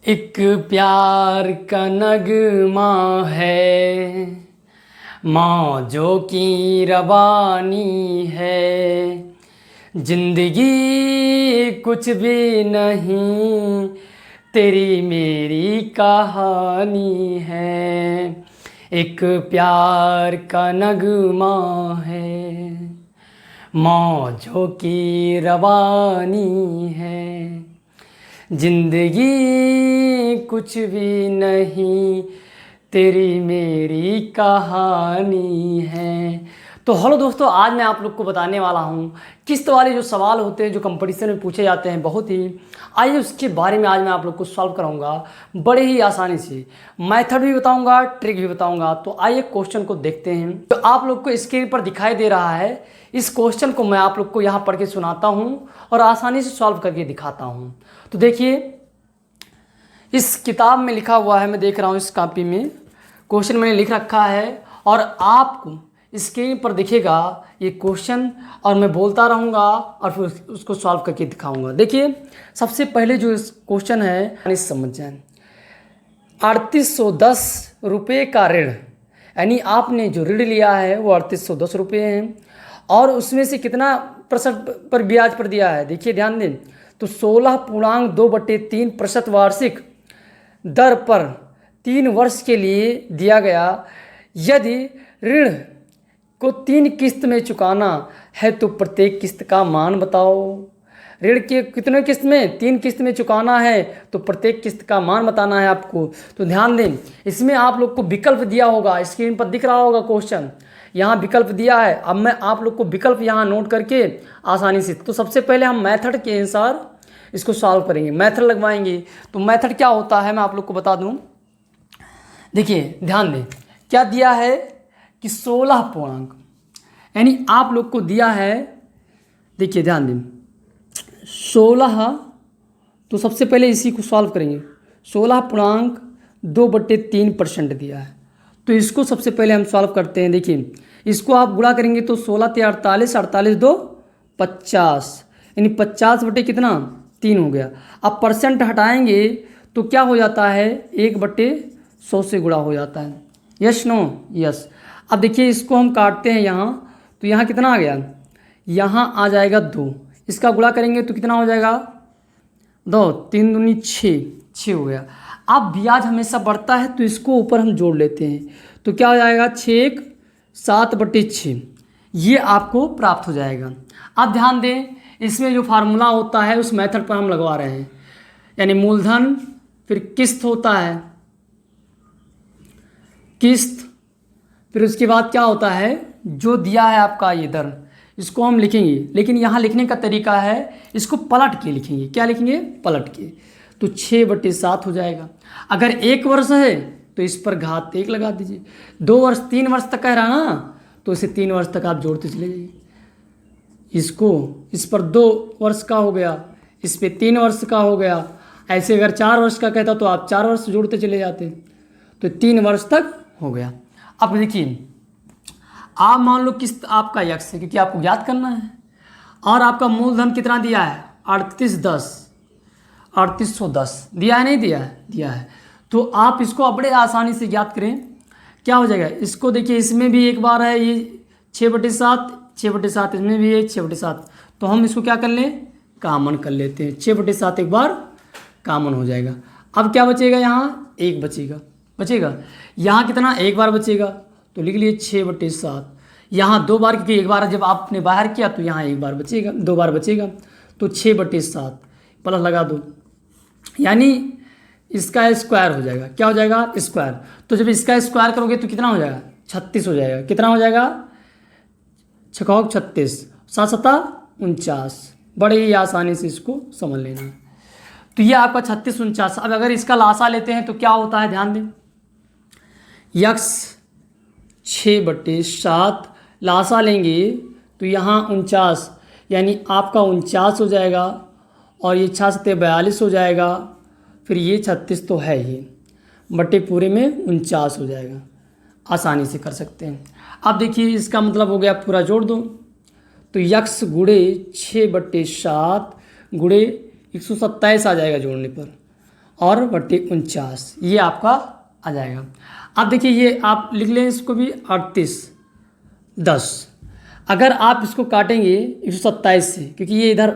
एक प्यार का नगमा है, मौजों की रवानी है। जिंदगी कुछ भी नहीं, तेरी मेरी कहानी है। एक प्यार का नगमा है, मौजों की रवानी है। जिंदगी कुछ भी नहीं, तेरी मेरी कहानी है। तो हेलो दोस्तों, आज मैं आप लोग को बताने वाला हूँ किस्त वाले जो सवाल होते हैं जो कंपटीशन में पूछे जाते हैं बहुत ही, आइए उसके बारे में आज मैं आप लोग को सॉल्व कराऊंगा बड़े ही आसानी से। मेथड भी बताऊंगा, ट्रिक भी बताऊंगा। तो आइए क्वेश्चन को देखते हैं। तो आप लोग को स्क्रीन पर दिखाई दे रहा है, इस क्वेश्चन को मैं आप लोग को यहाँ पढ़ के सुनाता हूँ और आसानी से सॉल्व करके दिखाता हूँ। तो देखिए, इस किताब में लिखा हुआ है, मैं देख रहा हूँ इस कॉपी में क्वेश्चन मैंने लिख रखा है और आपको स्क्रीन पर दिखेगा ये क्वेश्चन और मैं बोलता रहूँगा और फिर उसको सॉल्व करके दिखाऊंगा। देखिए, सबसे पहले जो इस क्वेश्चन है समझ जाए। 3810 रुपये का ऋण, यानी आपने जो ऋण लिया है वो 3810 रुपये हैं और उसमें से कितना प्रतिशत पर ब्याज पर दिया है, देखिए ध्यान दें। तो 16.2/3% वार्षिक दर पर 3 वर्ष के लिए दिया गया। यदि ऋण को 3 किस्त में चुकाना है तो प्रत्येक किस्त का मान बताओ। ऋण के कितने किस्त में? 3 किस्त में चुकाना है तो प्रत्येक किस्त का मान बताना है आपको। तो ध्यान दें, इसमें आप लोग को विकल्प दिया होगा, स्क्रीन पर दिख रहा होगा क्वेश्चन, यहाँ विकल्प दिया है। अब मैं आप लोग को विकल्प यहाँ नोट करके आसानी से, तो सबसे पहले हम मेथड के अनुसार इसको सॉल्व करेंगे, मेथड लगवाएंगे। तो मेथड क्या होता है मैं आप लोग को बता दूं। देखिए ध्यान दें, क्या दिया है कि 16 पूर्णांक, यानी आप लोग को दिया है, देखिए ध्यान दें 16। तो सबसे पहले इसी को सॉल्व करेंगे। 16.2/3% दिया है, तो इसको सबसे पहले हम सॉल्व करते हैं। देखिए, इसको आप गुणा करेंगे तो 16 × 48, 48 × 2 = 50, यानी 50 बटे कितना 3 हो गया। अब परसेंट हटाएंगे तो क्या हो जाता है, 1/100 से गुणा हो जाता है। Yes no? यस। अब देखिए इसको हम काटते हैं यहाँ, तो यहाँ कितना आ गया, यहाँ आ जाएगा 2। इसका गुणा करेंगे तो कितना हो जाएगा, 2 3 दूनी 6 हो गया। अब ब्याज हमेशा बढ़ता है तो इसको ऊपर हम जोड़ लेते हैं, तो क्या हो जाएगा 6 7/6, ये आपको प्राप्त हो जाएगा। अब ध्यान दें, इसमें जो फार्मूला होता है उस मेथड पर हम लगवा रहे हैं, यानी मूलधन, फिर किस्त होता है, किस्त, फिर उसके बाद क्या होता है जो दिया है आपका ये दर, इसको हम लिखेंगे। लेकिन यहाँ लिखने का तरीका है, इसको पलट के लिखेंगे। क्या लिखेंगे? पलट के। तो 6/7 हो जाएगा। अगर 1 वर्ष है तो इस पर घात 1 लगा दीजिए। 2 वर्ष 3 वर्ष तक कह रहा ना, तो इसे 3 वर्ष तक आप जोड़ते चले जाइए। इसको इस पर 2 वर्ष का हो गया, इस पे 3 वर्ष का हो गया। ऐसे अगर 4 वर्ष का कहता तो आप 4 वर्ष जोड़ते चले जाते, तो 3 वर्ष तक हो गया। अब देखिए, आप मान लो किस्त आपका यक्स है, क्योंकि आपको ज्ञात करना है, और आपका मूलधन कितना दिया है 3810 दिया है, नहीं दिया है? दिया है। तो आप इसको बड़े आसानी से ज्ञात करें, क्या हो जाएगा। इसको देखिए, इसमें भी एक बार है ये 6/7, 6/7 इसमें भी है 6/7, तो हम इसको क्या कर लें, कॉमन कर लेते हैं। 6/7 एक बार कॉमन हो जाएगा। अब क्या बचेगा, यहाँ 1 बचेगा। यहाँ कितना, 1 बार बचेगा, तो लिख लिए 6/7। यहाँ 2 बार, क्योंकि 1 बार जब आपने बाहर किया तो यहाँ 1 बार बचेगा, 2 बार बचेगा, तो 6/7 प्लस लगा दो, यानी इसका स्क्वायर हो जाएगा। क्या हो जाएगा? स्क्वायर। तो जब इसका स्क्वायर करोगे तो कितना हो जाएगा, 36 हो जाएगा। कितना हो जाएगा, 6 × 36, 7 × 49। बड़े ही आसानी से इसको समझ लेना है। तो ये आपका 36 49। अब अगर इसका लासा लेते हैं तो क्या होता है, ध्यान दें, यक्स 6/7 लासा लेंगे तो यहाँ 49, यानी आपका 49 हो जाएगा, और ये 6 × 42 हो जाएगा, फिर ये 36 तो है ही, बटे पूरे में 49 हो जाएगा। आसानी से कर सकते हैं। अब देखिए, इसका मतलब हो गया, पूरा जोड़ दो, तो यक्स × 6/7 × 127 आ जाएगा जोड़ने पर, और बट्टे 49, ये आपका आ जाएगा। अब देखिए ये आप लिख लें इसको भी 38×10। अगर आप इसको काटेंगे 127 से, क्योंकि ये इधर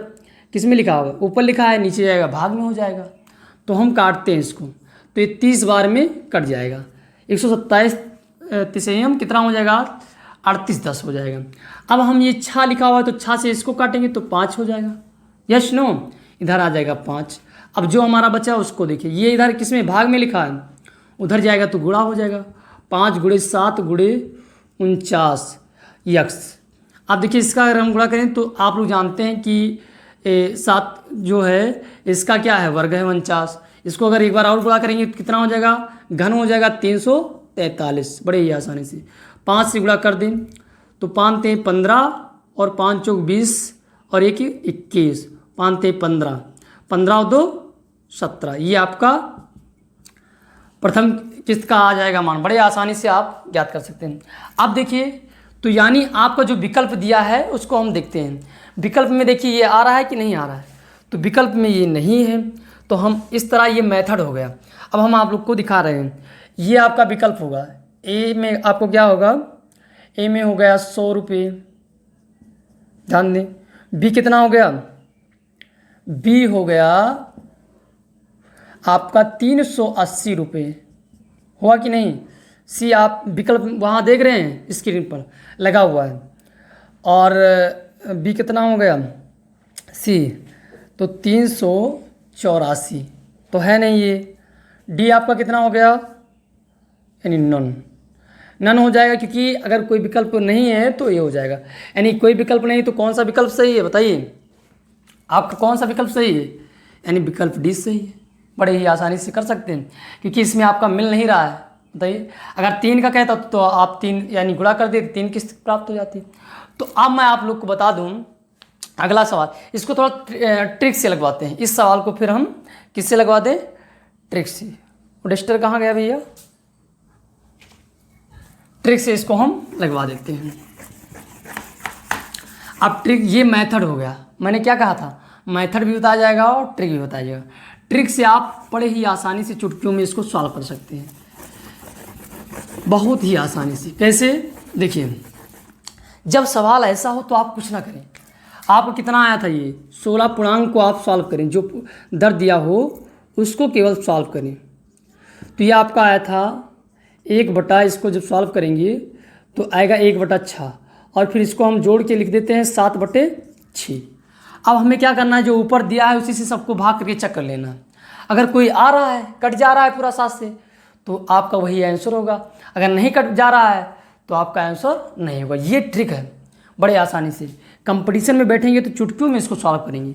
किस में लिखा होगा, ऊपर लिखा है, नीचे जाएगा भाग में हो जाएगा, तो हम काटते हैं इसको, तो ये 30 बार में कट जाएगा। 127 तिसेयम कितना हो जाएगा, 38×10 हो जाएगा। अब हम ये छा लिखा हुआ है तो छा से इसको काटेंगे तो 5 हो जाएगा, यस नो, इधर आ जाएगा 5। अब जो हमारा बचा उसको देखिए, ये इधर किस में भाग में लिखा है, उधर जाएगा तो गुणा हो जाएगा, 5×7×49 यक्स। अब देखिए इसका अगर हम गुणा करें तो आप लोग जानते हैं कि 7 जो है इसका क्या है, वर्ग है 49। इसको अगर एक बार और गुणा करेंगे तो कितना हो जाएगा, घन हो जाएगा 343, बड़े ही आसानी से 5 से गुणा कर दें तो 5 × 15 और 5 × 4 20 और 1 × 21, 5 × 15, 15 और 2 17, ये आपका प्रथम किस्त का आ जाएगा मान। बड़े आसानी से आप ज्ञात कर सकते हैं। अब देखिए तो यानी आपका जो विकल्प दिया है उसको हम देखते हैं। विकल्प में देखिए ये आ रहा है कि नहीं आ रहा है, तो विकल्प में ये नहीं है, तो हम इस तरह, ये मेथड हो गया। अब हम आप लोग को दिखा रहे हैं, ये आपका विकल्प होगा। ए में आपको क्या होगा, ए में हो गया 100 रुपये, ध्यान दें। बी कितना हो गया, बी हो गया आपका 380 रुपये, हुआ कि नहीं। सी आप विकल्प वहाँ देख रहे हैं स्क्रीन पर लगा हुआ है, और बी कितना हो गया, सी तो 384 तो है नहीं ये। डी आपका कितना हो गया, यानी नन हो जाएगा, क्योंकि अगर कोई विकल्प नहीं है तो ये हो जाएगा। यानी कोई विकल्प नहीं तो कौन सा विकल्प सही है बताइए, आपका कौन सा विकल्प सही है, यानी विकल्प डी सही है। बड़े ही आसानी से कर सकते हैं, क्योंकि इसमें आपका मिल नहीं रहा है। बताइए अगर 3 का कहता तो आप 3 यानी गुणा कर देते, 3 किस्त प्राप्त हो जाती। तो अब मैं आप लोग को बता दूं अगला सवाल, इसको थोड़ा ट्रिक से लगवाते हैं। इस सवाल को फिर हम किससे लगवा दें, ट्रिक से। डस्टर कहाँ गया भैया, ट्रिक से इसको हम लगवा देते हैं। अब ट्रिक, ये मेथड हो गया, मैंने क्या कहा था, मेथड भी बताया जाएगा और ट्रिक भी बताया जाएगा। ट्रिक से आप बड़े ही आसानी से चुटकियों में इसको सॉल्व कर सकते हैं, बहुत ही आसानी से। कैसे, देखिए जब सवाल ऐसा हो तो आप कुछ ना करें, आपको कितना आया था, ये 16 पूर्णांक को आप सॉल्व करें, जो दर दिया हो उसको केवल सॉल्व करें। तो ये आपका आया था 1/, इसको जब सॉल्व करेंगे तो आएगा 1/6, और फिर इसको हम जोड़ के लिख देते हैं 7/6। अब हमें क्या करना है, जो ऊपर दिया है उसी से सबको भाग करके चेक कर लेना। अगर कोई आ रहा है, कट जा रहा है पूरा 7 से, तो आपका वही आंसर होगा। अगर नहीं कट जा रहा है तो आपका आंसर नहीं होगा। ये ट्रिक है, बड़े आसानी से कंपटीशन में बैठेंगे तो चुटकियों में इसको सॉल्व करेंगे,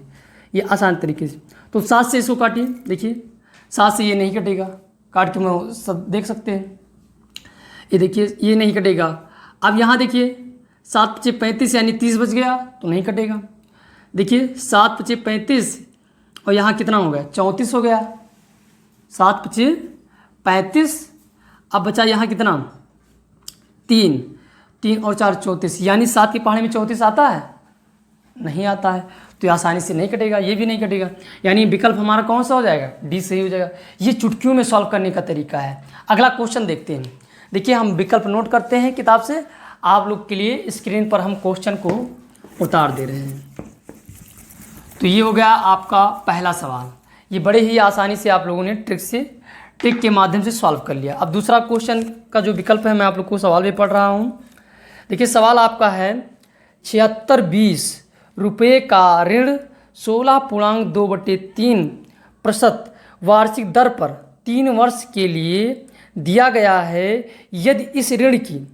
ये आसान तरीके से। तो 7 से इसको काटिए, देखिए 7 से ये नहीं कटेगा, काट के मैं सब देख सकते हैं, ये देखिए ये नहीं कटेगा। अब यहाँ देखिए 7×5 = 35 यानी 30 बच गया तो नहीं कटेगा। देखिए 7×5 = 35 और यहाँ कितना हो गया, 34 हो गया। 7×5 = 35, अब बचा यहाँ कितना, 3 और 4 34, यानी 7 की पहाड़ी में 34 आता है, नहीं आता है, तो ये आसानी से नहीं कटेगा, ये भी नहीं कटेगा। यानी विकल्प हमारा कौन सा हो जाएगा, डी सही हो जाएगा। ये चुटकियों में सॉल्व करने का तरीका है। अगला क्वेश्चन देखते हैं। देखिए हम विकल्प नोट करते हैं किताब से, आप लोग के लिए स्क्रीन पर हम क्वेश्चन को उतार दे रहे हैं। तो ये हो गया आपका पहला सवाल, ये बड़े ही आसानी से आप लोगों ने ट्रिक के माध्यम से सॉल्व कर लिया। अब दूसरा क्वेश्चन का जो विकल्प है, मैं आप लोग को सवाल भी पढ़ रहा हूँ। देखिए सवाल आपका है 7620 रुपये का ऋण 16.2/3% वार्षिक दर पर 3 वर्ष के लिए दिया गया है। यदि इस ऋण की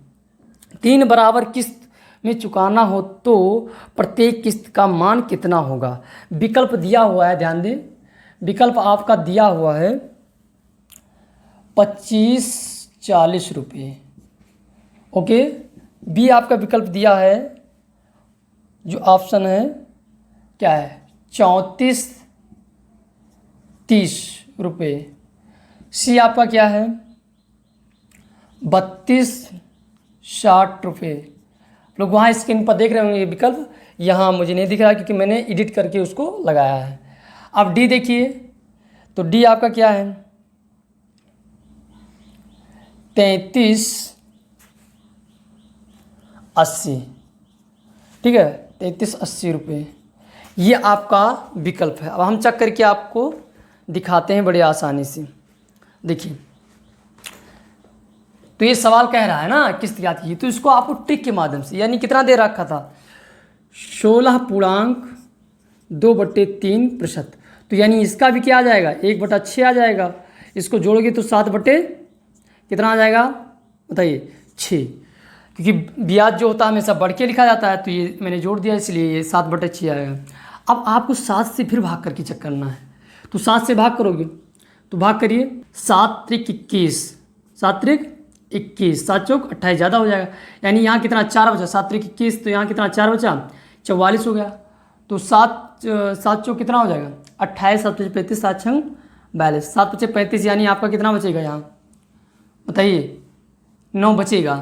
3 बराबर किस्त में चुकाना हो तो प्रत्येक किस्त का मान कितना होगा। विकल्प दिया हुआ है, ध्यान दें, विकल्प आपका दिया हुआ है 25-40 रुपये, ओके। बी आपका विकल्प दिया है, जो ऑप्शन है क्या है, 34-30 रुपये। सी आपका क्या है, 32-60 रुपये। लोग वहाँ स्क्रीन पर देख रहे होंगे विकल्प, यहाँ मुझे नहीं दिख रहा क्योंकि मैंने एडिट करके उसको लगाया है। अब डी देखिए, तो डी आपका क्या है 3380, ठीक है 3380 रुपये, ये आपका विकल्प है। अब हम चेक करके आपको दिखाते हैं बड़ी आसानी से। देखिए तो ये सवाल कह रहा है ना किस्त याद कीजिए, तो इसको आपको ट्रिक के माध्यम से, यानी कितना दे रखा था 16.2/3%, तो यानी इसका भी क्या आ जाएगा 1/6 आ जाएगा। इसको जोड़ोगे तो 7 बटे कितना आ जाएगा बताइए 6, क्योंकि ब्याज जो होता है हमेशा बढ़ के लिखा जाता है, तो ये मैंने जोड़ दिया इसलिए ये 7/6 आएगा। अब आपको 7 से फिर भाग करके चेक करना है, तो 7 से भाग करोगे तो भाग करिए 7 त्रिक 21, 7 त्रिक 21, 7 चौक 28 ज़्यादा हो जाएगा, यानी यहाँ कितना 4 बचा, 7 त्रिक 21 तो यहाँ कितना 4 बचा 44 हो गया। तो 7 चौक कितना हो जाएगा 28, 7 पचे 35, 7 छंग 42, 7 पचे 35, यानी आपका कितना बचेगा यहाँ बताइए 9 बचेगा,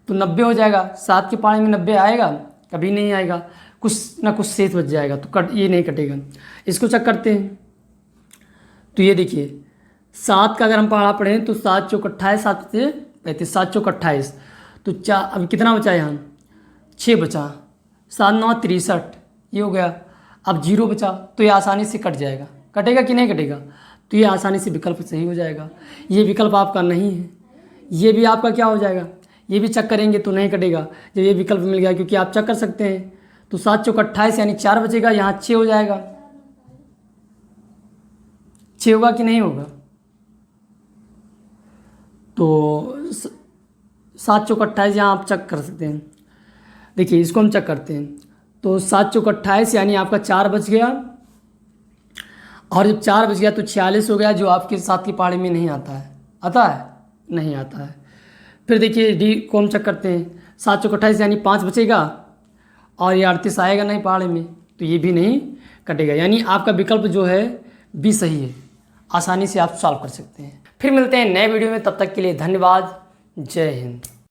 तो 90 हो जाएगा। 7 के पारे में 90 आएगा कभी नहीं आएगा, कुछ ना कुछ शेष बच जाएगा, तो ये नहीं कटेगा। इसको चेक करते हैं, तो ये देखिए 7 का अगर हम पढ़ा पढ़ें तो 7 चौक 28, 7 पचे 35, 7 चौक 28, तो 4 अब कितना बचा यहाँ 6 बचा, 7 9 63, ये हो गया। अब 0 बचा तो ये आसानी से कट जाएगा, कटेगा कि नहीं कटेगा, तो ये आसानी से विकल्प सही हो जाएगा। ये विकल्प आपका नहीं है, ये भी आपका क्या हो जाएगा, ये भी चेक करेंगे तो नहीं कटेगा जब ये विकल्प मिल गया, क्योंकि आप चेक कर सकते हैं। तो 7 चौक 28 यानी 4 बचेगा, यहाँ 6 हो जाएगा, 6 होगा कि नहीं होगा, तो 7 चौक 28 यहाँ आप चेक कर सकते हैं। देखिए इसको हम चेक करते हैं, तो 7 चौक 28 यानी आपका 4 बच गया, और जब 4 बच गया तो 46 हो गया, जो आपके 7 की पहाड़ी में नहीं आता है, आता है नहीं आता है। फिर देखिए डी को हम चेक करते हैं, 7 चौक 28 यानी 5 बचेगा, और ये 38 आएगा नहीं पहाड़ी में, तो ये भी नहीं कटेगा, यानी आपका विकल्प जो है बी सही है। आसानी से आप सॉल्व कर सकते हैं। फिर मिलते हैं नए वीडियो में, तब तक के लिए धन्यवाद, जय हिंद।